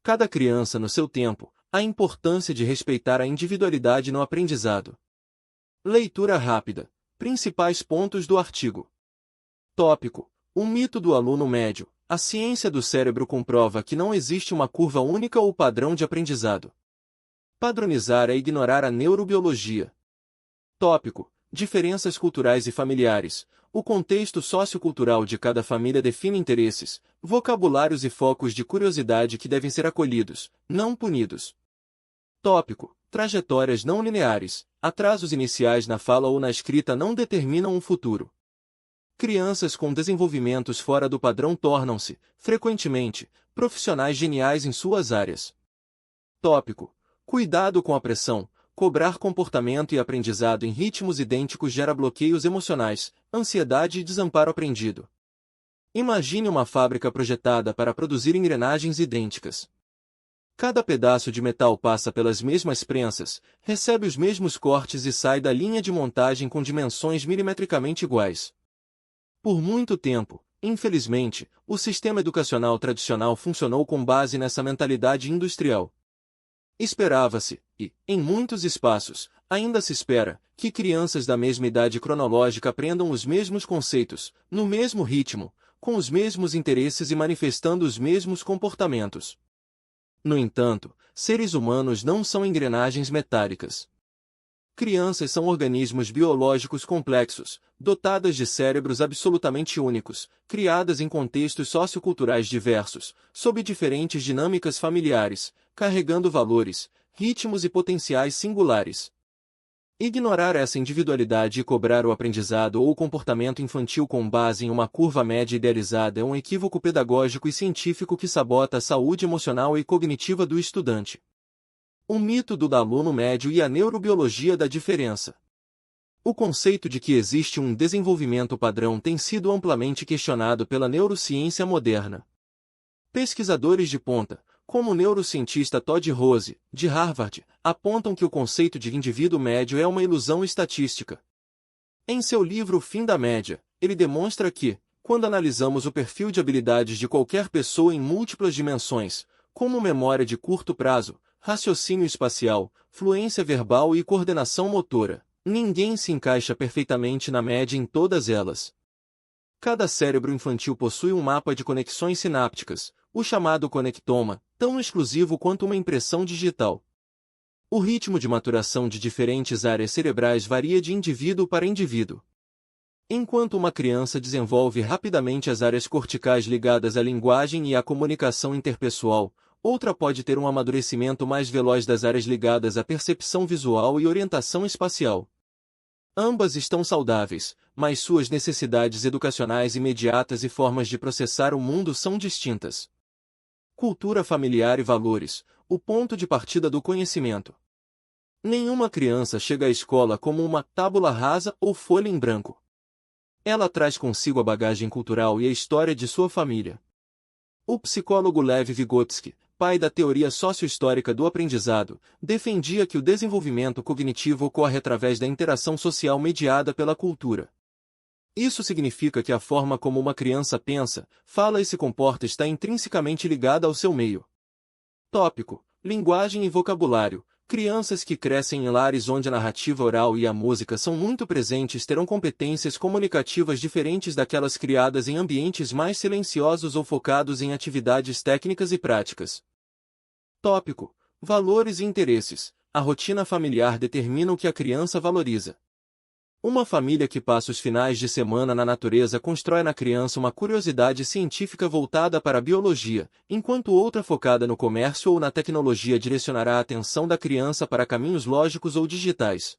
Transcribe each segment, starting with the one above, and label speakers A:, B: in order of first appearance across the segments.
A: Cada criança no seu tempo, a importância de respeitar a individualidade no aprendizado. Leitura rápida. Principais pontos do artigo. Tópico. O mito do aluno médio. A ciência do cérebro comprova que não existe uma curva única ou padrão de aprendizado. Padronizar é ignorar a neurobiologia. Tópico. Diferenças culturais e familiares. O contexto sociocultural de cada família define interesses, vocabulários e focos de curiosidade que devem ser acolhidos, não punidos. Tópico. Trajetórias não lineares. Atrasos iniciais na fala ou na escrita não determinam um futuro. Crianças com desenvolvimentos fora do padrão tornam-se, frequentemente, profissionais geniais em suas áreas. Tópico. Cuidado com a pressão. Cobrar comportamento e aprendizado em ritmos idênticos gera bloqueios emocionais, ansiedade e desamparo aprendido. Imagine uma fábrica projetada para produzir engrenagens idênticas. Cada pedaço de metal passa pelas mesmas prensas, recebe os mesmos cortes e sai da linha de montagem com dimensões milimetricamente iguais. Por muito tempo, infelizmente, o sistema educacional tradicional funcionou com base nessa mentalidade industrial. Esperava-se, e, em muitos espaços, ainda se espera, que crianças da mesma idade cronológica aprendam os mesmos conceitos, no mesmo ritmo, com os mesmos interesses e manifestando os mesmos comportamentos. No entanto, seres humanos não são engrenagens metálicas. Crianças são organismos biológicos complexos, dotadas de cérebros absolutamente únicos, criadas em contextos socioculturais diversos, sob diferentes dinâmicas familiares, carregando valores, ritmos e potenciais singulares. Ignorar essa individualidade e cobrar o aprendizado ou o comportamento infantil com base em uma curva média idealizada é um equívoco pedagógico e científico que sabota a saúde emocional e cognitiva do estudante. O mito do aluno médio e a neurobiologia da diferença. O conceito de que existe um desenvolvimento padrão tem sido amplamente questionado pela neurociência moderna. Pesquisadores de ponta, como o neurocientista Todd Rose, de Harvard, apontam que o conceito de indivíduo médio é uma ilusão estatística. Em seu livro O Fim da Média, ele demonstra que, quando analisamos o perfil de habilidades de qualquer pessoa em múltiplas dimensões, como memória de curto prazo, raciocínio espacial, fluência verbal e coordenação motora, ninguém se encaixa perfeitamente na média em todas elas. Cada cérebro infantil possui um mapa de conexões sinápticas, o chamado conectoma, tão exclusivo quanto uma impressão digital. O ritmo de maturação de diferentes áreas cerebrais varia de indivíduo para indivíduo. Enquanto uma criança desenvolve rapidamente as áreas corticais ligadas à linguagem e à comunicação interpessoal, outra pode ter um amadurecimento mais veloz das áreas ligadas à percepção visual e orientação espacial. Ambas estão saudáveis, mas suas necessidades educacionais imediatas e formas de processar o mundo são distintas. Cultura familiar e valores, o ponto de partida do conhecimento. Nenhuma criança chega à escola como uma tábula rasa ou folha em branco. Ela traz consigo a bagagem cultural e a história de sua família. O psicólogo Lev Vygotsky, pai da teoria sócio-histórica do aprendizado, defendia que o desenvolvimento cognitivo ocorre através da interação social mediada pela cultura. Isso significa que a forma como uma criança pensa, fala e se comporta está intrinsecamente ligada ao seu meio. Tópico: linguagem e vocabulário. Crianças que crescem em lares onde a narrativa oral e a música são muito presentes terão competências comunicativas diferentes daquelas criadas em ambientes mais silenciosos ou focados em atividades técnicas e práticas. Tópico: valores e interesses. A rotina familiar determina o que a criança valoriza. Uma família que passa os finais de semana na natureza constrói na criança uma curiosidade científica voltada para a biologia, enquanto outra focada no comércio ou na tecnologia direcionará a atenção da criança para caminhos lógicos ou digitais.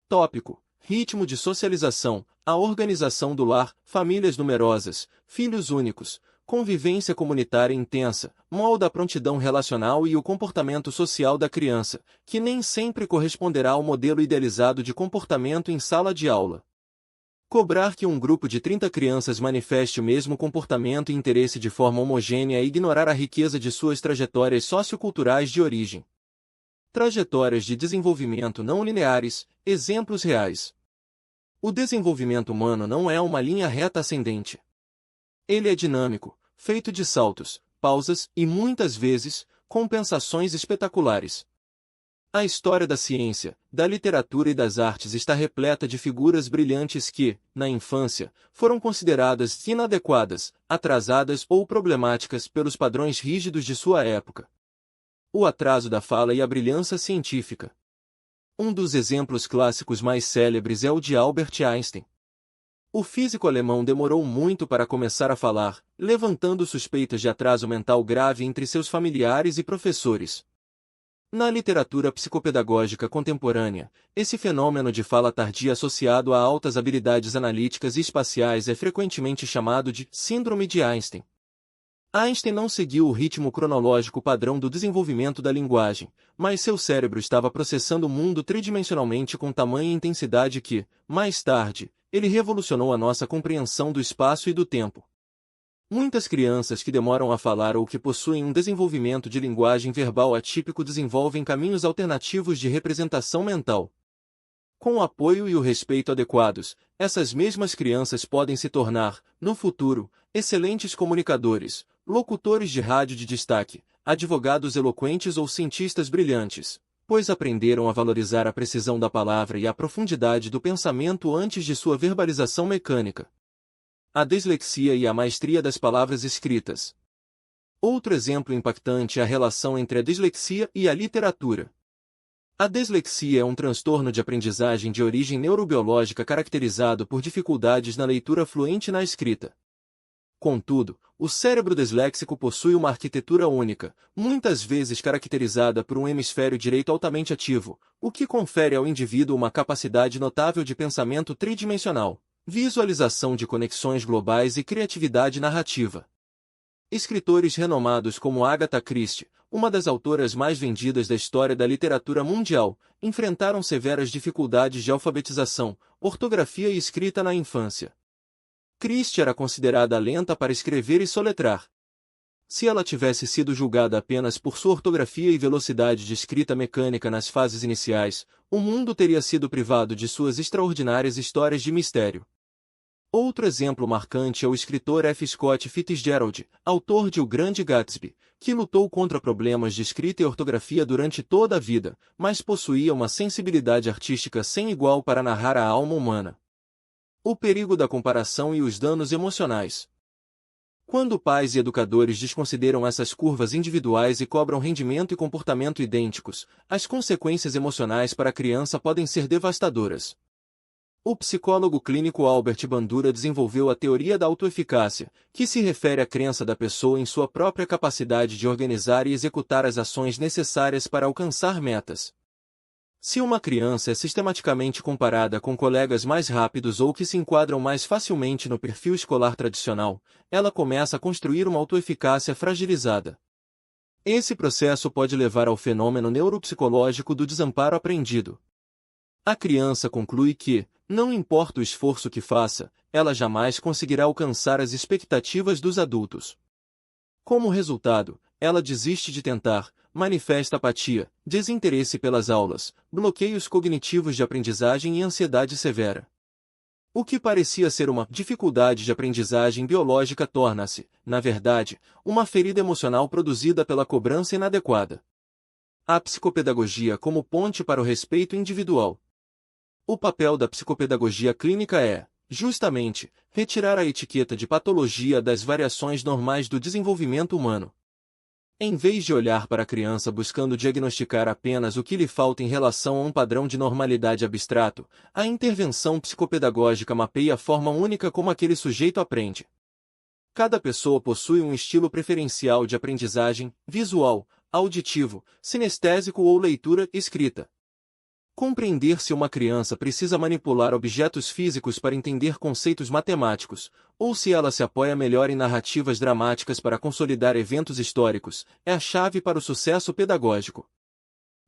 A: Tópico: ritmo de socialização, a organização do lar, famílias numerosas, filhos únicos, convivência comunitária intensa, molda a prontidão relacional e o comportamento social da criança, que nem sempre corresponderá ao modelo idealizado de comportamento em sala de aula. Cobrar que um grupo de 30 crianças manifeste o mesmo comportamento e interesse de forma homogênea é ignorar a riqueza de suas trajetórias socioculturais de origem. Trajetórias de desenvolvimento não lineares, exemplos reais. O desenvolvimento humano não é uma linha reta ascendente. Ele é dinâmico, feito de saltos, pausas e, muitas vezes, Compensações espetaculares. A história da ciência, da literatura e das artes está repleta de figuras brilhantes que, na infância, foram consideradas inadequadas, atrasadas ou problemáticas pelos padrões rígidos de sua época. O atraso da fala e a brilhança científica. Um dos exemplos clássicos mais célebres é o de Albert Einstein. O físico alemão demorou muito para começar a falar, levantando suspeitas de atraso mental grave entre seus familiares e professores. Na literatura psicopedagógica contemporânea, esse fenômeno de fala tardia associado a altas habilidades analíticas e espaciais é frequentemente chamado de Síndrome de Einstein. Einstein não seguiu o ritmo cronológico padrão do desenvolvimento da linguagem, mas seu cérebro estava processando o mundo tridimensionalmente com tamanha intensidade que, mais tarde, ele revolucionou a nossa compreensão do espaço e do tempo. Muitas crianças que demoram a falar ou que possuem um desenvolvimento de linguagem verbal atípico desenvolvem caminhos alternativos de representação mental. Com o apoio e o respeito adequados, essas mesmas crianças podem se tornar, no futuro, excelentes comunicadores, locutores de rádio de destaque, advogados eloquentes ou cientistas brilhantes, pois aprenderam a valorizar a precisão da palavra e a profundidade do pensamento antes de sua verbalização mecânica. A dislexia e a maestria das palavras escritas. Outro exemplo impactante é a relação entre a dislexia e a literatura. A dislexia é um transtorno de aprendizagem de origem neurobiológica caracterizado por dificuldades na leitura fluente e na escrita. Contudo, o cérebro disléxico possui uma arquitetura única, muitas vezes caracterizada por um hemisfério direito altamente ativo, o que confere ao indivíduo uma capacidade notável de pensamento tridimensional, visualização de conexões globais e criatividade narrativa. Escritores renomados como Agatha Christie, uma das autoras mais vendidas da história da literatura mundial, enfrentaram severas dificuldades de alfabetização, ortografia e escrita na infância. Christie era considerada lenta para escrever e soletrar. Se ela tivesse sido julgada apenas por sua ortografia e velocidade de escrita mecânica nas fases iniciais, o mundo teria sido privado de suas extraordinárias histórias de mistério. Outro exemplo marcante é o escritor F. Scott Fitzgerald, autor de O Grande Gatsby, que lutou contra problemas de escrita e ortografia durante toda a vida, mas possuía uma sensibilidade artística sem igual para narrar a alma humana. O perigo da comparação e os danos emocionais. Quando pais e educadores desconsideram essas curvas individuais e cobram rendimento e comportamento idênticos, as consequências emocionais para a criança podem ser devastadoras. O psicólogo clínico Albert Bandura desenvolveu a teoria da autoeficácia, que se refere à crença da pessoa em sua própria capacidade de organizar e executar as ações necessárias para alcançar metas. Se uma criança é sistematicamente comparada com colegas mais rápidos ou que se enquadram mais facilmente no perfil escolar tradicional, ela começa a construir uma autoeficácia fragilizada. Esse processo pode levar ao fenômeno neuropsicológico do desamparo aprendido. A criança conclui que, não importa o esforço que faça, ela jamais conseguirá alcançar as expectativas dos adultos. Como resultado, ela desiste de tentar, manifesta apatia, desinteresse pelas aulas, bloqueios cognitivos de aprendizagem e ansiedade severa. O que parecia ser uma dificuldade de aprendizagem biológica torna-se, na verdade, uma ferida emocional produzida pela cobrança inadequada. A psicopedagogia como ponte para o respeito individual. O papel da psicopedagogia clínica é, justamente, retirar a etiqueta de patologia das variações normais do desenvolvimento humano. Em vez de olhar para a criança buscando diagnosticar apenas o que lhe falta em relação a um padrão de normalidade abstrato, a intervenção psicopedagógica mapeia a forma única como aquele sujeito aprende. Cada pessoa possui um estilo preferencial de aprendizagem, visual, auditivo, sinestésico ou leitura escrita. Compreender se uma criança precisa manipular objetos físicos para entender conceitos matemáticos, ou se ela se apoia melhor em narrativas dramáticas para consolidar eventos históricos, é a chave para o sucesso pedagógico.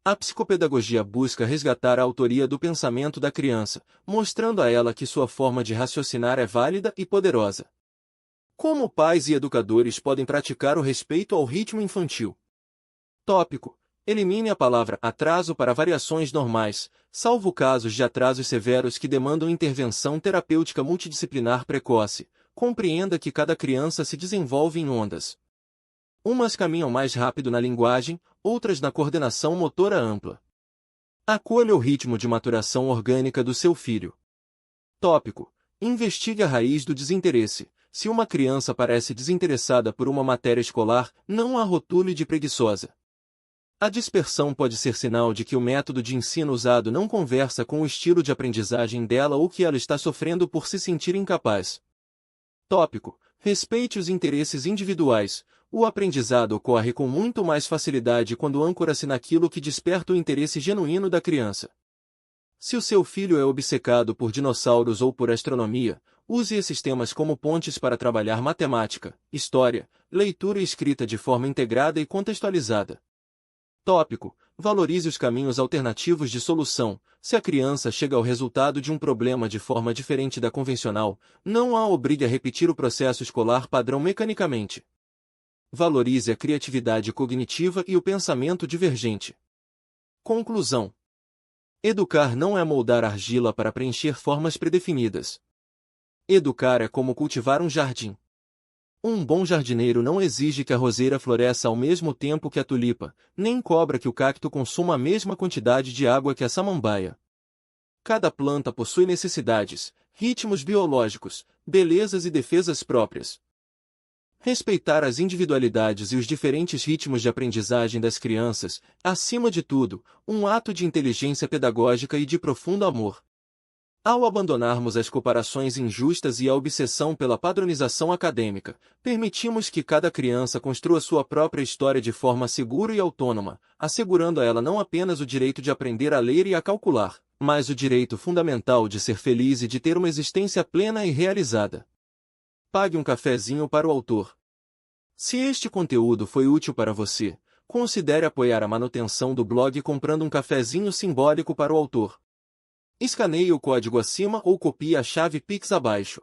A: A psicopedagogia busca resgatar a autoria do pensamento da criança, mostrando a ela que sua forma de raciocinar é válida e poderosa. Como pais e educadores podem praticar o respeito ao ritmo infantil? Tópico. Elimine a palavra atraso para variações normais, salvo casos de atrasos severos que demandam intervenção terapêutica multidisciplinar precoce. Compreenda que cada criança se desenvolve em ondas. Umas caminham mais rápido na linguagem, outras na coordenação motora ampla. Acolha o ritmo de maturação orgânica do seu filho. Tópico: investigue a raiz do desinteresse. Se uma criança parece desinteressada por uma matéria escolar, não a rotule de preguiçosa. A dispersão pode ser sinal de que o método de ensino usado não conversa com o estilo de aprendizagem dela ou que ela está sofrendo por se sentir incapaz. Tópico: respeite os interesses individuais. O aprendizado ocorre com muito mais facilidade quando âncora-se naquilo que desperta o interesse genuíno da criança. Se o seu filho é obcecado por dinossauros ou por astronomia, use esses temas como pontes para trabalhar matemática, história, leitura e escrita de forma integrada e contextualizada. Tópico: valorize os caminhos alternativos de solução. Se a criança chega ao resultado de um problema de forma diferente da convencional, não a obrigue a repetir o processo escolar padrão mecanicamente. Valorize a criatividade cognitiva e o pensamento divergente. Conclusão: educar não é moldar argila para preencher formas predefinidas. Educar é como cultivar um jardim. Um bom jardineiro não exige que a roseira floresça ao mesmo tempo que a tulipa, nem cobra que o cacto consuma a mesma quantidade de água que a samambaia. Cada planta possui necessidades, ritmos biológicos, belezas e defesas próprias. Respeitar as individualidades e os diferentes ritmos de aprendizagem das crianças, acima de tudo, um ato de inteligência pedagógica e de profundo amor. Ao abandonarmos as comparações injustas e a obsessão pela padronização acadêmica, permitimos que cada criança construa sua própria história de forma segura e autônoma, assegurando a ela não apenas o direito de aprender a ler e a calcular, mas o direito fundamental de ser feliz e de ter uma existência plena e realizada. Pague um cafezinho para o autor. Se este conteúdo foi útil para você, considere apoiar a manutenção do blog comprando um cafezinho simbólico para o autor. Escaneie o código acima ou copie a chave Pix abaixo.